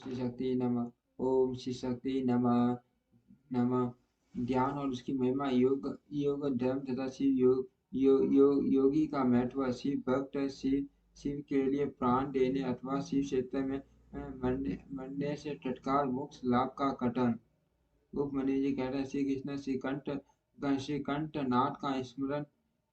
श्री शक्ति नमः। ओम श्री शक्ति नमः नमः। ध्यान और उसकी महिमा। योग योग धर्म तथा शिव योगी का महत्व। शिव भक्त शिव के लिए प्राण देने अथवा शिव क्षेत्र में मरने से तत्काल मोक्ष लाभ का कथन। उपमन्यु जी कहते हैं श्री कृष्ण श्रीकंठ नाथ का स्मरण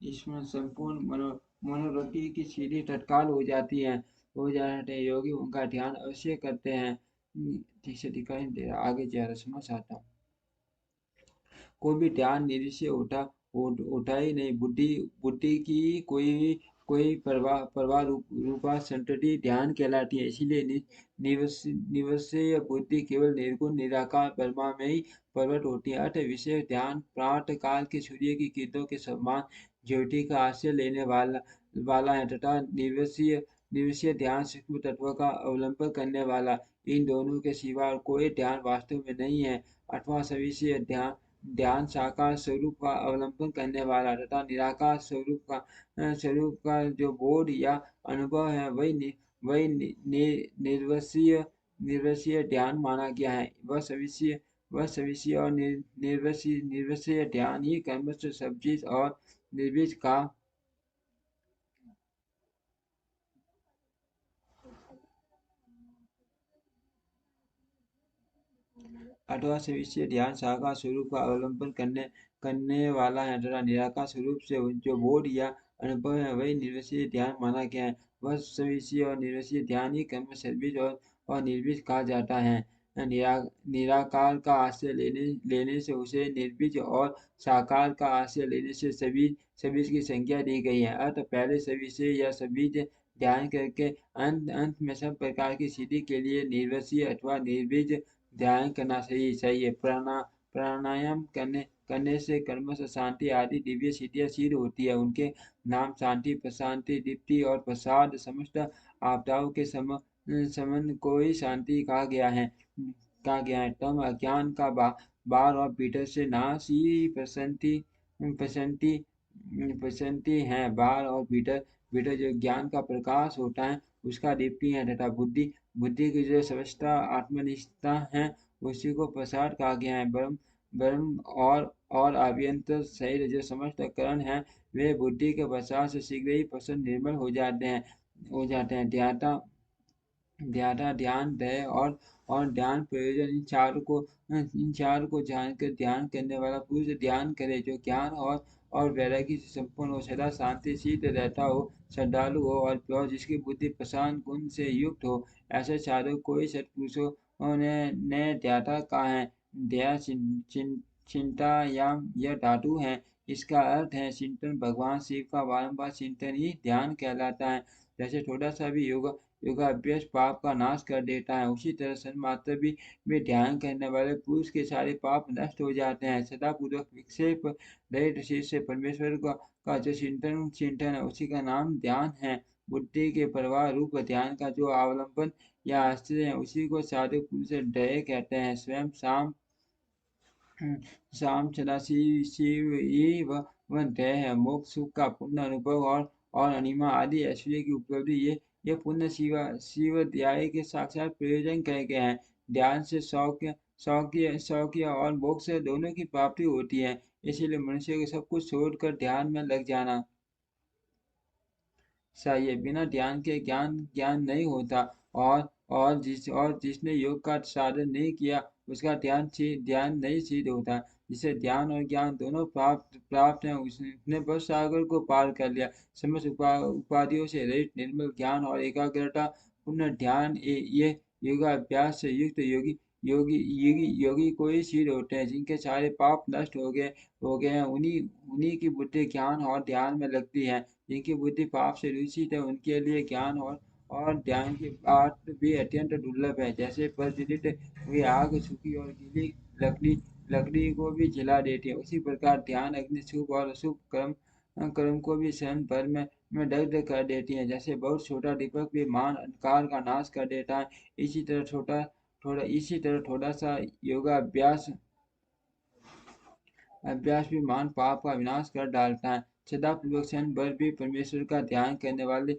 स्मरण संपूर्ण मनोरथी की सीधी तत्काल हो जाते हैं। योगी उनका ध्यान अवश्य करते हैं। ठीक से दिखाई नहीं दे रहा, आगे ज्यादा समझ आता हूँ। कोई भी ध्यान निधि से उठा ही नहीं। बुद्धि बुद्धि की कोई प्रवाह रूपा संतति ध्यान कहलाती है। इसीलिए निवश्य बुद्धि केवल निर्गुण निराकार ब्रह्मा में ही प्रकट होती है। अत विशेष ध्यान प्रातः काल के सूर्य की किरणों के समान ज्योति का आश्रय लेने वाला है तथा निवश्य ध्यान सूक्ष्म तत्व का अवलंबन करने वाला। इन दोनों के सिवा कोई ध्यान वास्तव में नहीं है। अथवा सविशेष ध्यान साकार स्वरूप का अवलंबन करने वाला तथा निराकार स्वरूप का जो बोध या अनुभव है वही निर्वशीय ध्यान माना गया है। वह सविशेष और निर्वशीय ध्यान ही कर्मस्थ सबचीज और निर्बीज का अथवा सविशेष ध्यान साकार स्वरूप का अवलंबन करने वाला है तथा निराकार स्वरूप से जो बोध या अनुभव है वही निर्विशेष ध्यान माना गया है। वह सविशेष और निर्विशेष ध्यान ही कर्म सर्विस और निर्बीज कहा जाता है। निराकार का आश्रय लेने से उसे निर्बीज और साकार का आश्रय लेने से सबीज की संज्ञा दी गई है। अतः पहले सविशेष या सबीज ध्यान करके अंत में सब प्रकार की सिद्धि के लिए निर्वशीय अथवा निर्बीज ध्यान करना चाहिए। प्राणायाम करने से कर्म से शांति आदि दिव्य सिद्धियां सिद्ध होती है। उनके नाम शांति, प्रशांति, दीप्ति और प्रसाद समस्त आपदाओं के संबंध को ही शांति कहा गया है। तम अज्ञान का बार और भीतर से नाश ही प्रसन्नति प्रसन्नति है। बाहर और भीतर जो ज्ञान का प्रकाश होता है उसका दीप्ति है तथा बुद्धि की जो स्पष्टता आत्मनिष्ठता है उसी को प्रसाद कहा गया है। ब्रह्म और अभ्यंतर सहित जो समस्त करण है वे बुद्धि के प्रसाद से शीघ्र ही प्रसन्न निर्मल हो जाते हैं। ध्याता ध्यान दय और ध्यान प्रयोजन इन चारों को जानकर ध्यान करने वाला पुरुष ध्यान करे जो ज्ञान और वैराग्य से संपन्न हो, सदा शांति शीत रहता हो, श्रद्धालु हो और जिसकी बुद्धि प्रशांत गुण से युक्त हो। ऐसे चारों को ही सत्पुरुषों ने ध्याता कहा है। दया चिंता या यह धातु है। इसका अर्थ है चिंतन। भगवान शिव का बारंबार चिंतन ही ध्यान कहलाता है। जैसे थोड़ा सा भी योगाभ्यास पाप का नाश कर देता है, उसी तरह सन्मात्र भी ध्यान करने वाले पुरुष के सारे पाप नष्ट हो जाते हैं। सदा पूर्वक विक्षेप रहित से परमेश्वर का जो चिंतन है उसी का नाम ध्यान है। बुद्धि के प्रवाह रूप ध्यान का जो अवलंबन या आश्रय है उसी को साधु पुरुष ध्येय कहते हैं। स्वयं शाम शिव ही वह ध्येय है। मोक्ष सुख का पूर्ण अनुभव और अनिमा आदि ऐश्वर्य की उपलब्धि ये पुण्य शिव ध्याय के साक्षात प्रयोजन कहे गए हैं। ध्यान से सौख्य और मोक्ष दोनों की प्राप्ति होती है। इसीलिए मनुष्य को सब कुछ छोड़कर ध्यान में लग जाना चाहिए। बिना ध्यान के ज्ञान नहीं होता और जिसने योग का साधन नहीं किया उसका ध्यान नहीं सिद्ध होता। जिसे ध्यान और ज्ञान दोनों प्राप्त है उसने बस सागर को पार कर लिया। समस्त उपाधियों से रहित निर्मल ज्ञान और एकाग्रता पूर्ण ध्यान ये योगाभ्यास से युक्त योगी को ही सिद्ध होते हैं। जिनके सारे पाप नष्ट हो गए हैं उन्हीं की बुद्धि ज्ञान और ध्यान में लगती है। जिनकी बुद्धि पाप से दूषित है उनके लिए ज्ञान और ध्यान की बात भी अत्यंत दुर्लभ है। जैसे प्रज्वलित हुई आग सूखी और गीली लकड़ी को भी जला देती है, उसी प्रकार ध्यान अग्नि शुभ और अशुभ कर्म को भी क्षण भर में दग्ध कर देती है। जैसे बहुत छोटा दीपक भी महान अंधकार का नाश कर देता है, इसी तरह थोड़ा सा योगाभ्यास अभ्यास भी महान पाप का विनाश कर डालता है। सदा पूर्वक क्षण भर भी परमेश्वर का ध्यान करने वाले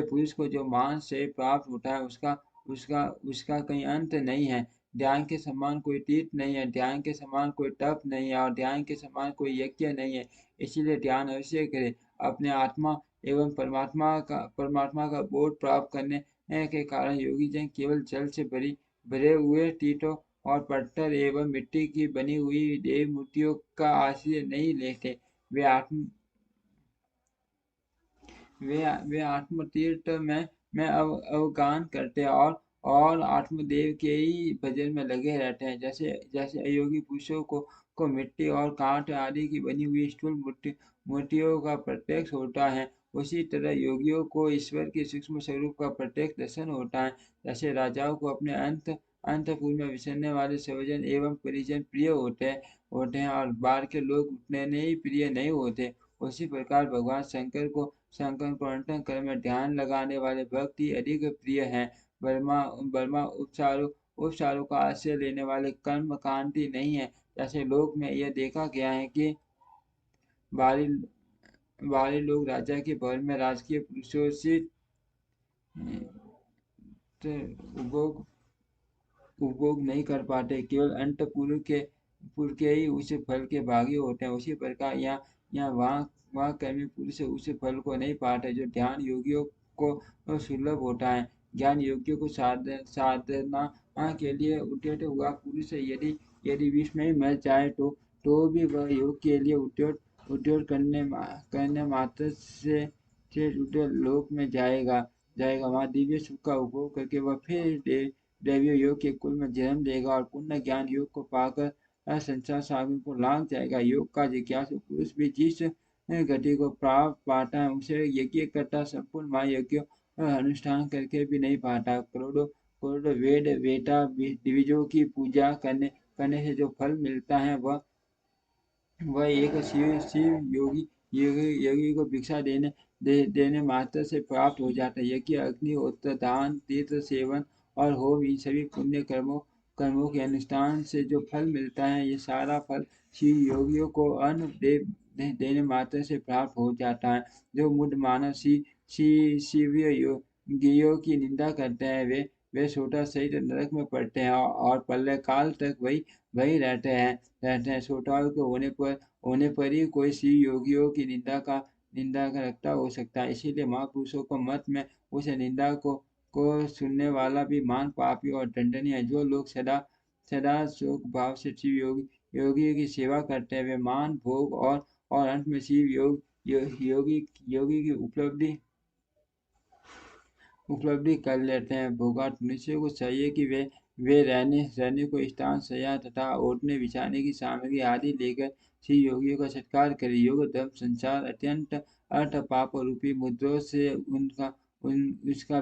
पुरुष को जो मान से प्राप्त होता है उसका उसका कहीं अंत नहीं है। ध्यान के समान कोई तीर्थ नहीं है, ध्यान के समान कोई तप नहीं है और ध्यान के समान कोई यज्ञ नहीं है। इसीलिए ध्यान अवश्य करें। अपने आत्मा एवं परमात्मा का बोध प्राप्त करने के कारण योगी जन केवल जल से भरे हुए टीटों और पत्थर एवं मिट्टी की बनी हुई देव मूर्तियों का आश्रय नहीं लेते। वे आत्म वे आत्मतीर्थ में अवगान करते हैं और आत्मदेव के ही भजन में लगे रहते हैं। जैसे जैसे अयोगी पुरुषों को मिट्टी और कांट आदि की बनी हुई स्थूल मूर्तियों का प्रत्यक्ष होता है, उसी तरह योगियों को ईश्वर के सूक्ष्म स्वरूप का प्रत्यक्ष दर्शन होता है। जैसे राजाओं को अपने अंतपुर में विचरने वाले स्वजन एवं परिजन प्रिय होते हैं और बाहर के लोग उतने ही प्रिय नहीं होते, उसी प्रकार भगवान शंकर को अंतः कर्म में ध्यान लगाने वाले भक्त ही अधिक प्रिय हैं। वर्मा वर्मा उपचारों का आश्रय लेने वाले कर्म कांति नहीं है। जैसे लोक में यह देखा गया है कि बाहरी बाहरी लोग राजा के भवन में राजकीय पुरुषों से उपभोग उपभोग नहीं कर पाते, केवल अंतपुर के ही उस फल के भागी होते हैं। उसी प्रकार यहाँ वहाँ कर्मी पुरुष उस फल को नहीं पाते जो ध्यान योगियों को सुलभ होता है। ज्ञान योगियों को साधना के लिए उद्यत हुआ पुरुष यदि यदि विष में ही मर जाए तो भी वह योग के लिए उद्योग करने मात्र से जुटे लोक में जाएगा। वहाँ दिव्य सुख का उपभोग करके वह फिर दैवीय योग के कुल में जन्म लेगा और पुण्य ज्ञान योग को पाकर संसार सागर को लांघ जाएगा। योग का जिज्ञासु पुरुष भी जिस गति को प्राप्त पाता है उसे यज्ञ करता संपूर्ण महायज्ञ अनुष्ठान करके भी नहीं पाता। करोड़ों करोड़ों वेद वेता दिविजों की पूजा करने से जो फल मिलता है वह एक शिव योगी को भिक्षा देने मात्र से प्राप्त हो जाता है। यज्ञ अग्निहोत्र दान तीर्थ सेवन और होम इन सभी पुण्य कर्मों के अनुष्ठान से जो फल मिलता है, ये सारा फल शिव योगियों को अन्न देने मात्र से प्राप्त हो जाता है। जो मूढ़ मानव शिव योगियों की निंदा करते हैं वे छोटा सहित नरक में पड़ते हैं और प्रलय काल तक वही रहते हैं। श्रोताओं के होने पर ही कोई शिव योगियों की निंदा का रखता हो सकता है। इसीलिए महापुरुषों को मत में उस निंदा को सुनने वाला भी महान पापी और दंडनीय है। जो लोग सदा सदा शोक भाव से शिव योगी की सेवा करते हैं वे मान भोग और अंत में शिव योगी की उपलब्धि कर लेते हैं। भोगाट मनुष्य को चाहिए कि वे रहने को स्थान शैया तथा ओढ़ने बिछाने की सामग्री आदि लेकर श्री योगियों का सत्कार करें। योग धर्म संसार अत्यंत अर्थ पाप रूपी मुद्रों से उसका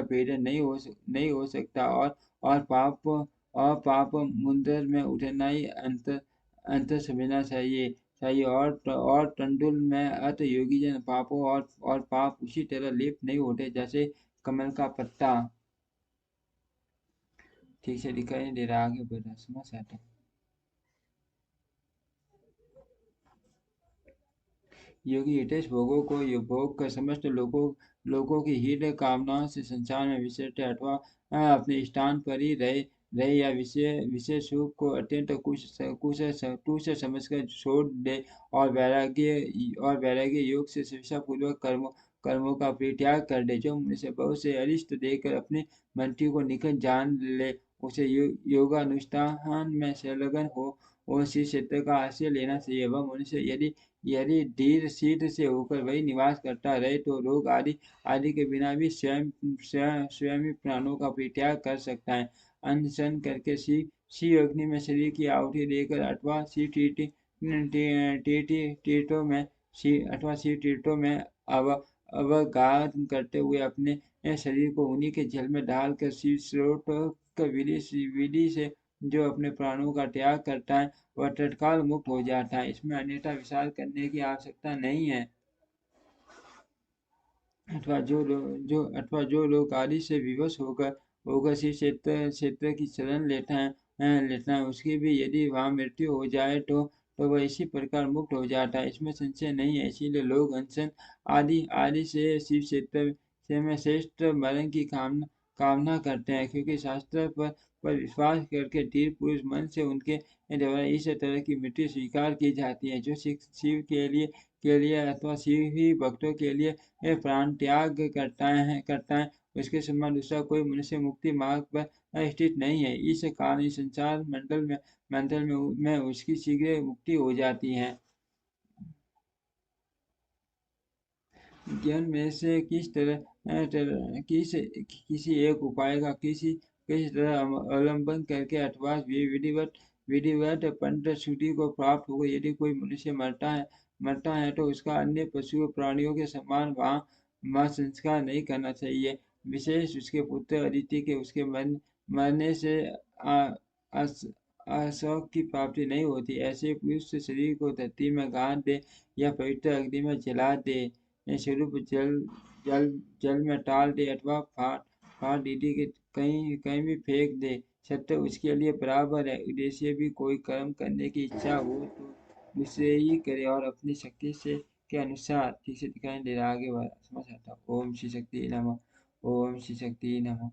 भेदन नहीं हो सकता और पाप मुंदर में उठना ही अंतर समझना चाहिए और टंडुल में अर्थ योगी जन पापों और पाप उसी तरह लिप्त नहीं होते जैसे कमल का पत्ता। ठीक से दिखाई नहीं दे रहा, आगे बढ़ा समझ आता। योगी हितेश भोगों को भोग कर समस्त लोगों की हित कामनाओं से संसार में विचरते अथवा अपने स्थान पर ही रहे या विषय सुख को अत्यंत तुच्छ समझकर छोड़ दे और वैराग्य योग से शिक्षा पूर्वक कर्मों का परित्याग कर दे। जो मनुष्य बहुत से अरिष्ट देकर अपने मृत्यु को निकट जान ले उसे योगानुष्ठान में संलग्न हो श्री क्षेत्र का आश्रय लेना चाहिए। वह मनुष्य यदि धीर शीत से होकर वही निवास करता रहे तो रोग आदि के बिना भी स्वयं ही प्राणों का परित्याग कर सकता है। अनशन करके शिव अग्नि में शरीर की आहुति देकर अथवा शिव तीर्थों में अवगाहन करते हुए अपने शरीर को उन्हीं के जल में डालकर शिव स्रोत विधि से जो अपने प्राणों का त्याग करता है वह तत्काल मुक्त हो जाता है। इसमें अन्यथा विचार करने की आवश्यकता नहीं है। अथवा जो लोग आदि से विवश होकर इसी क्षेत्र की शरण लेता है उसकी भी यदि वहाँ मृत्यु हो जाए तो वह इसी प्रकार मुक्त हो जाता है, इसमें संशय नहीं है। इसीलिए लोग अनशन आदि से शिव क्षेत्र से में श्रेष्ठ मरण की कामना करते हैं, क्योंकि शास्त्र पर विश्वास करके धीर पुरुष मन से उनके द्वारा इस तरह की मृत्यु स्वीकार की जाती है। जो शिव के लिए अथवा शिव ही भक्तों के लिए प्राण त्याग करता है, उसके समान दूसरा कोई मनुष्य मुक्ति मार्ग पर स्थित नहीं है। इस कारण इस संसार मंडल में उसकी शीघ्र मुक्ति हो जाती है। ज्ञान में से किसी एक उपाय का किसी तरह अवलंबन करके अथवा विधिवत पंडित श्रुति को प्राप्त होकर यदि कोई मनुष्य मरता है तो उसका अन्य पशु प्राणियों के समान वहाँ संस्कार नहीं करना चाहिए। विशेष उसके पुत्र अदिति के उसके मरने से अशोक की प्राप्ति नहीं होती। ऐसे पुरुष शरीर को धरती में गाड़ दे या पवित्र अग्नि में जला दे, स्वरूप जल जल में डाल दे अथवा फाड़ फाड़ दीदी के कहीं कहीं भी फेंक दे, सत्य उसके लिए बराबर है। उद्देश्य भी कोई कर्म करने की इच्छा हो तो उसे ही करे और अपनी शक्ति से के अनुसार। ठीक से दिखाई दे रहा, आगे समझ आता। ओम श्री शक्ति नमः। ओम श्री शक्ति नमः।